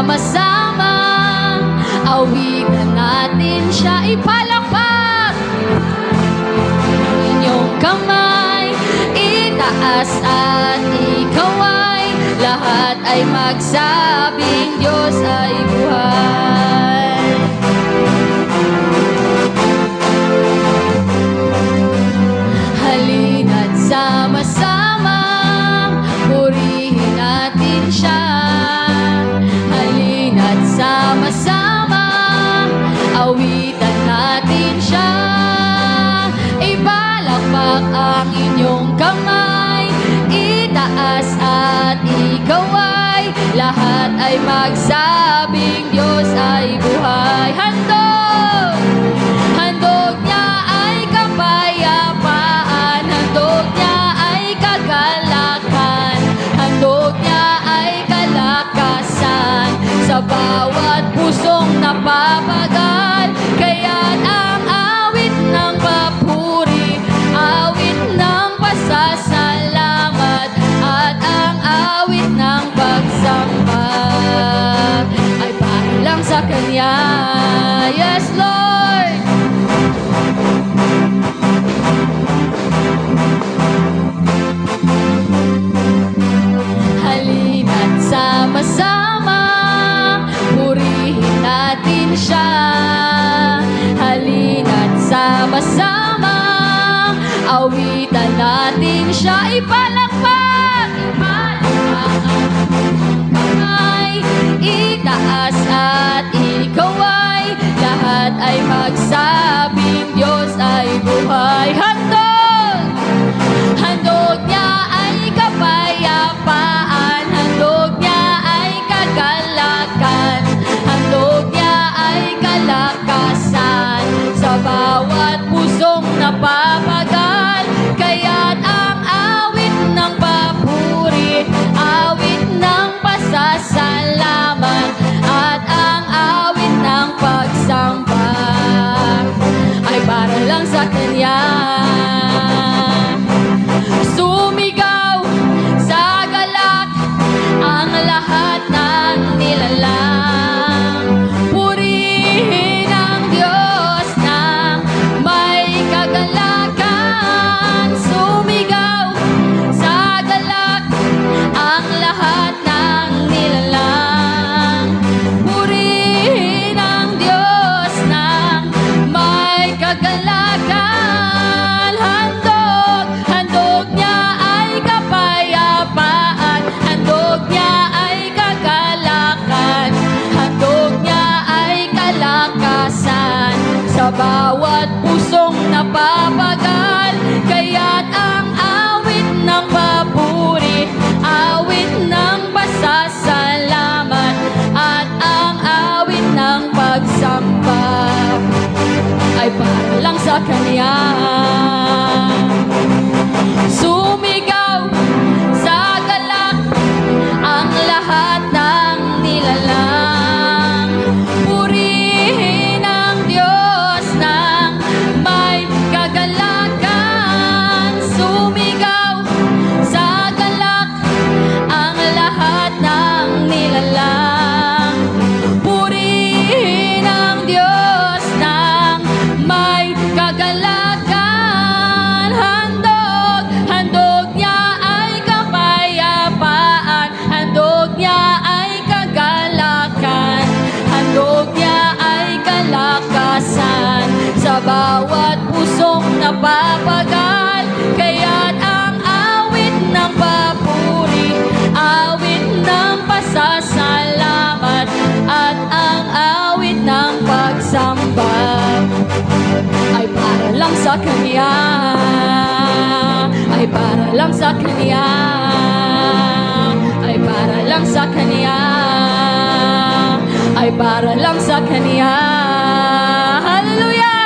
sama-sama, awitan natin siya, ipalakpak. Inyong kamay, itaas at ikaw ay lahat ay magsabing Diyos ay buhay. Halina't sama-sama, purihin natin siya. Halina't sama-sama, awitan natin siya. Ipalakpak ang inyong kamay, itaas at ikaw ay lahat ay magsabing Diyos ay buhay. Handog! Handog niya ay kapayapaan, handog niya ay kagalakan, handog niya ay kalakasan sa bawat pusong napapagal. Kaya't ang awit ng papuri, awit ng pasasalamat, at ang awit ng pagsamba ay para lang sa Kanya. Yes, Lord! Halina't sama-sama, purihin natin siya. Halina't sama-sama, awitan natin siya. Ipalakpak! Ipalakpak ang kamay, itaas at ikaw ay lahat ay magsabing Diyos ay buhay. Handog! Handog niya ay kapayapaan, handog niya ay kagalakan, handog niya ay kalakasan sa bawat pusong napapagal. Kaya't ang awit ng papuri, awit ng pasasalamat, at ang awit ng pagsamba ay para lang sa Kanya. Sumigaw sa galak ang lahat ng nilalang, purihin ang Diyos ng may kagalakan. Sumigaw sa galak ang lahat ng nilalang, purihin ang Diyos ng may kagalakan. Handog, handog niya ay kapayapaan, handog niya ay kagalakan, handog niya ay kalakasan sa bawat pusong napapagal. Kaya't ang awit ng papuri, awit ng pasasalamat, at ang awit ng pagsamba ay para lang sa Kanya. Sumigaw sa galak ang lahat ng nilalang, purihin ang Diyos ng may kagalakan. Sumigaw sa galak ang lahat ng nilalang, purihin ang Diyos ng may kagalakan. Handog, handog niya ay kapayapaan, handog niya ay kagalakan, handog niya ay kalakasan sa bawat pusong napapagal. Kaya't ang awit ng papuri, awit ng pasasalamat, at ang awit ng pagsamba ay para lang sa Kanya, ay para lang sa Kanya, ay para lang sa Kanya, ay para lang sa Kanya. Hallelujah!